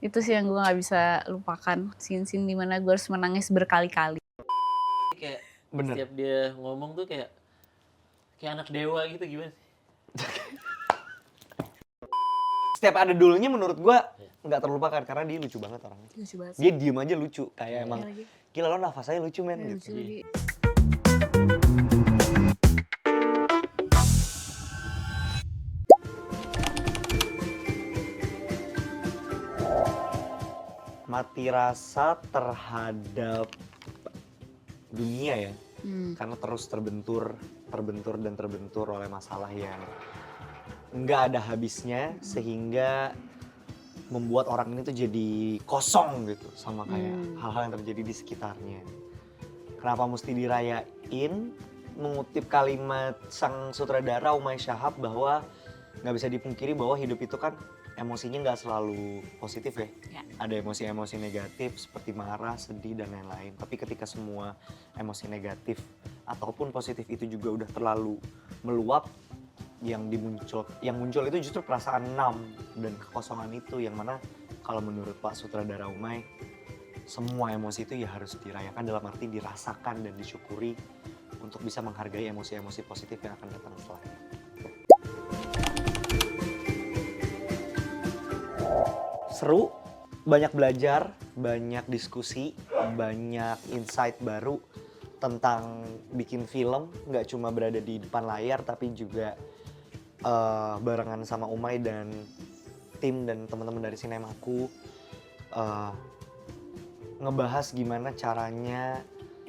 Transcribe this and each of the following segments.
Itu sih yang gue nggak bisa lupakan, scene-scene dimana gue harus menangis berkali-kali. Kayak Bener. setiap dia ngomong tuh kayak anak dewa gitu, gimana sih? Setiap ada dulunya menurut gua nggak terlupakan karena dia lucu banget orangnya. Lucu banget Dia sih. diem aja lucu, kayak emang lagi. gila lo nafasnya lucu men Ya, gitu. lucu lagi. Mati rasa terhadap dunia ya, karena terus terbentur oleh masalah yang nggak ada habisnya, sehingga membuat orang ini tuh jadi kosong gitu sama kayak hal-hal yang terjadi di sekitarnya. Kenapa mesti dirayain? Mengutip kalimat sang sutradara Umay Shahab bahwa nggak bisa dipungkiri bahwa hidup itu kan emosinya nggak selalu positif ya. Ada emosi-emosi negatif seperti marah, sedih, dan lain-lain. Tapi ketika semua emosi negatif ataupun positif itu juga udah terlalu meluap, yang muncul itu justru perasaan enam dan kekosongan itu, yang mana kalau menurut Pak Sutradara Umay, semua emosi itu ya harus dirayakan, dalam arti dirasakan dan disyukuri untuk bisa menghargai emosi-emosi positif yang akan datang setelahnya. Seru, banyak belajar, banyak diskusi, banyak insight baru tentang bikin film, nggak cuma berada di depan layar tapi juga barengan sama Umay dan tim dan teman-teman dari Sinemaku ngebahas gimana caranya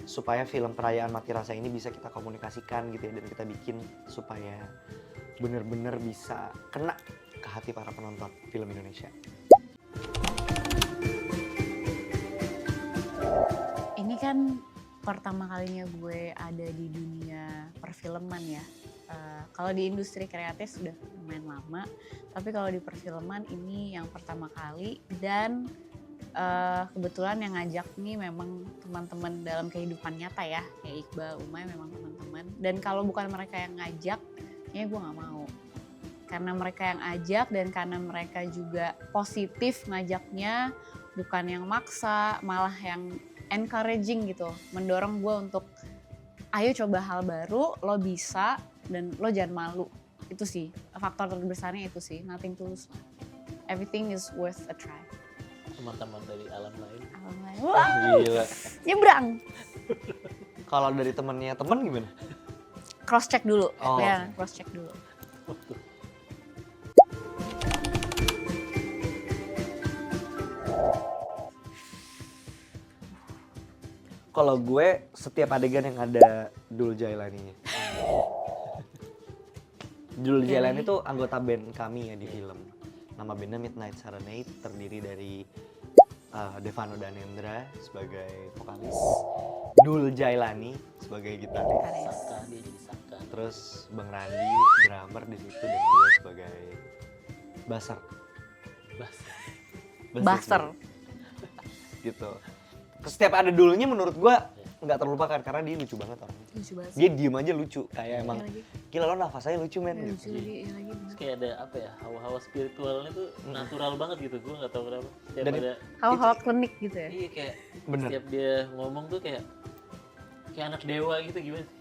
supaya film Perayaan Mati Rasa ini bisa kita komunikasikan gitu ya, dan kita bikin supaya bener-bener bisa kena ke hati para penonton film Indonesia. Ini kan pertama kalinya gue ada di dunia perfilman ya. Kalau di industri kreatif sudah lumayan lama, tapi kalau di perfilman ini yang pertama kali, dan kebetulan yang ngajak nih memang teman-teman dalam kehidupan nyata ya, kayak Iqbal, Umay memang teman-teman. Dan kalau bukan mereka yang ngajak, kayaknya gue nggak mau. Karena mereka yang ajak dan karena mereka juga positif ngajaknya, bukan yang maksa, malah yang encouraging gitu, mendorong gue untuk ayo coba hal baru, lo bisa dan lo jangan malu. Itu sih faktor terbesarnya, itu sih, nothing tulus lah. Everything is worth a try. Teman-teman dari alam lain. Alam lain. Wow, Gila. nyebrang. Kalau dari temennya temen gimana? Cross check dulu, Oh, ya, oke. cross check dulu. Kalau gue setiap adegan yang ada Dul Jailaninya. Dul Jailani itu anggota band kami ya di film. Nama bandnya Midnight Serenade, terdiri dari Devano Danendra sebagai vokalis, Dul Jailani sebagai gitaris, Saka, dia jadi Saka. terus Bang Randi drummer di situ, dan gue sebagai basser. Buster. Gitu. Setiap ada dulunya menurut gue nggak terlupakan karena dia lucu banget orangnya. Lucu banget sih. Dia diem aja lucu, kayak emang lagi. gila lo nafasnya lucu men Ya, gitu. lucu lagi, ya lagi. Terus kayak ada apa ya, hawa-hawa spiritualnya tuh natural banget gitu, gue nggak tahu kenapa. Setiap Dan ada, Hawa-hawa klinik gitu ya. iya kayak Bener. setiap dia ngomong tuh kayak anak dewa gitu, gimana sih?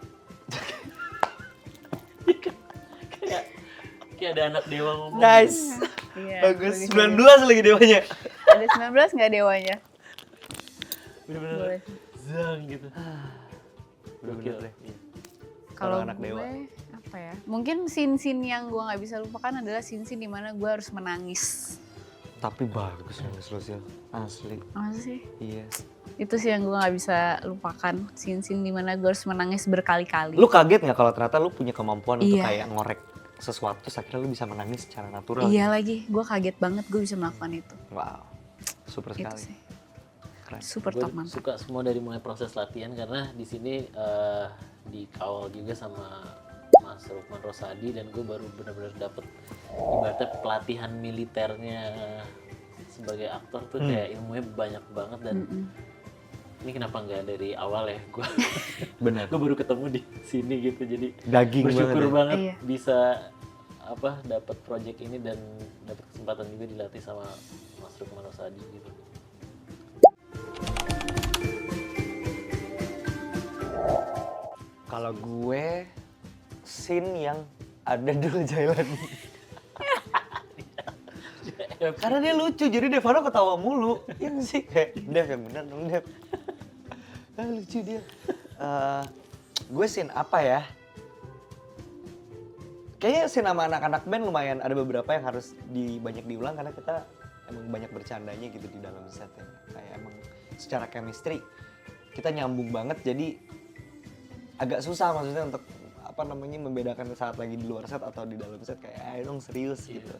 kayak ada anak dewa ngomong. Nice. Iya, Bagus. bagus. 19 lagi dewanya. Ada 19 nggak dewanya? Bener-bener Boleh. zang gitu. Bener-bener deh. Iya. Kalau anak gue, dewa. apa ya? Mungkin scene-scene yang gue nggak bisa lupakan adalah scene-scene dimana gue harus menangis. Tapi bagus nangis lo sih, asli. Masa sih? Iya. Itu sih yang gue nggak bisa lupakan. Scene-scene dimana gue harus menangis berkali-kali. Lu kaget nggak kalau ternyata lu punya kemampuan untuk Iya. kayak ngorek sesuatu, terus akhirnya lu bisa menangis secara natural? Iya lagi, gue kaget banget gue bisa melakukan itu. Wow, super Itu sekali. sih. Keren. Super Gue top, mantap. suka semua dari mulai proses latihan, karena di sini dikawal juga sama Mas Rukman Rosadi, dan gue baru benar-benar dapet ibaratnya pelatihan militernya sebagai aktor tuh kayak ilmunya banyak banget, dan ini kenapa nggak dari awal ya, gue Bener. baru ketemu di sini gitu, jadi Daging bersyukur banget ya. banget Iya. bisa dapat project ini dan dapat kesempatan juga dilatih sama Mas Rukman Rosadi gitu. Kalau gue scene yang ada dulu Jailani. Karena dia lucu, jadi Devano ketawa mulu. Iya nggak sih? Kayak, Dev yang bener dong, Dev. Lucu dia. Gue scene apa ya? Kayaknya scene sama anak-anak band lumayan ada beberapa yang harus banyak diulang karena kita emang banyak bercandanya gitu di dalam set ya. Kayak emang secara chemistry kita nyambung banget, jadi agak susah maksudnya untuk membedakan saat lagi di luar set atau di dalam set, kayak ayo dong serius gitu.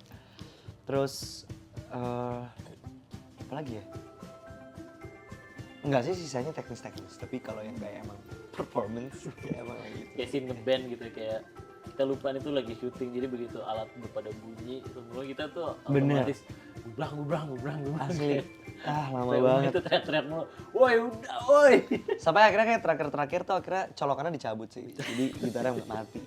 Terus apa lagi ya? Enggak sih, sisanya teknis-teknis, tapi kalau yang kayak emang performance ya emang kayak gitu. Kayak scene nge-band gitu, kayak kita lupa itu lagi syuting, jadi begitu alat udah pada bunyi semua kita tuh otomatis gubrang. Asli. Lama Kayak banget. itu teriak-teriak mulu, woi udah woi. Sampai akhirnya kayak terakhir tuh akhirnya colokannya dicabut sih. Jadi gitarnya nggak mati.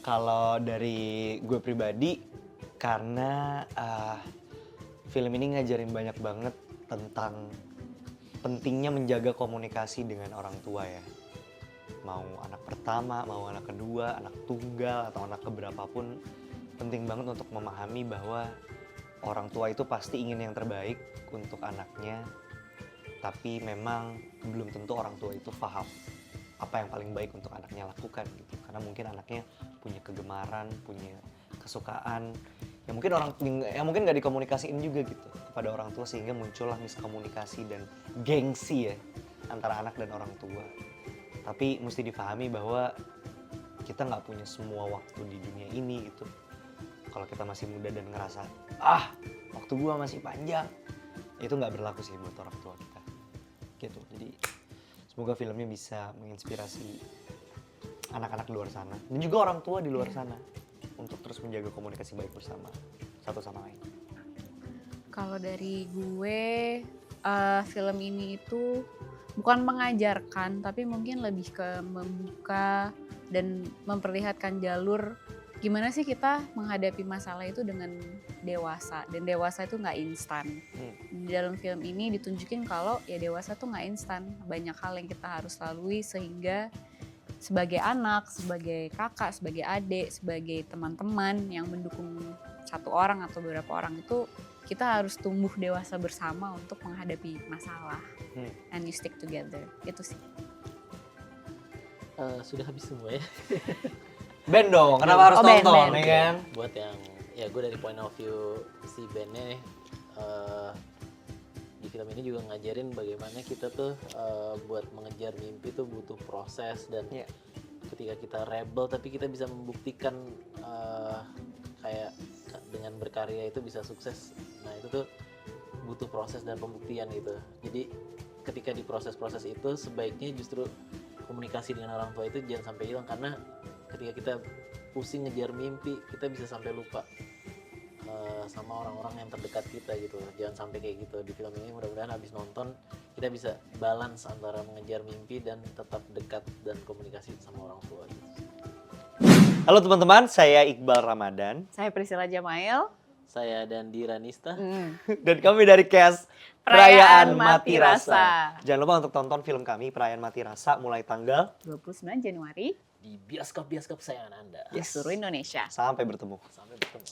Kalau dari gue pribadi, karena film ini ngajarin banyak banget tentang pentingnya menjaga komunikasi dengan orang tua ya. Mau anak pertama, mau anak kedua, anak tunggal, atau anak keberapapun, penting banget untuk memahami bahwa orang tua itu pasti ingin yang terbaik untuk anaknya, tapi memang belum tentu orang tua itu paham apa yang paling baik untuk anaknya lakukan gitu. Karena mungkin anaknya punya kegemaran, punya kesukaan yang mungkin nggak dikomunikasiin juga gitu kepada orang tua, sehingga muncullah miskomunikasi dan gengsi ya antara anak dan orang tua. Tapi mesti dipahami bahwa kita nggak punya semua waktu di dunia ini gitu. Kalau kita masih muda dan ngerasa waktu gua masih panjang, itu nggak berlaku sih buat orang tua kita gitu. Jadi semoga filmnya bisa menginspirasi anak-anak di luar sana dan juga orang tua di luar sana untuk terus menjaga komunikasi baik bersama satu sama lain. Kalau dari gue, film ini itu bukan mengajarkan, tapi mungkin lebih ke membuka dan memperlihatkan jalur gimana sih kita menghadapi masalah itu dengan dewasa. Dan dewasa itu nggak instan. Di dalam film ini ditunjukin kalau ya dewasa tuh nggak instan. Banyak hal yang kita harus lalui sehingga sebagai anak, sebagai kakak, sebagai adik, sebagai teman-teman yang mendukung satu orang atau beberapa orang itu, kita harus tumbuh dewasa bersama untuk menghadapi masalah. And you stick together. Itu sih. Sudah habis semua ya. Band dong, kenapa harus nonton band. ya kan? Buat yang ya gue dari point of view si bandnya di film ini juga ngajarin bagaimana kita tuh buat mengejar mimpi tuh butuh proses, dan ketika kita rebel tapi kita bisa membuktikan kayak dengan berkarya itu bisa sukses. Nah itu tuh butuh proses dan pembuktian gitu. Jadi ketika di proses-proses itu sebaiknya justru komunikasi dengan orang tua itu jangan sampai hilang, karena ketika kita pusing ngejar mimpi kita bisa sampai lupa sama orang-orang yang terdekat kita gitu. Jangan sampai kayak gitu di film ini. Mudah-mudahan habis nonton kita bisa balance antara mengejar mimpi dan tetap dekat dan komunikasi sama orang tua gitu. Halo teman-teman, saya Iqbal Ramadan. Saya Priscilla Jamail. Saya Dandi Ranista. Dan kami dari cast Perayaan Mati Rasa. Jangan lupa untuk tonton film kami Perayaan Mati Rasa mulai tanggal 29 Januari Di bioskop-bioskop sayangan Anda. di seluruh Indonesia. sampai bertemu. Sampai bertemu.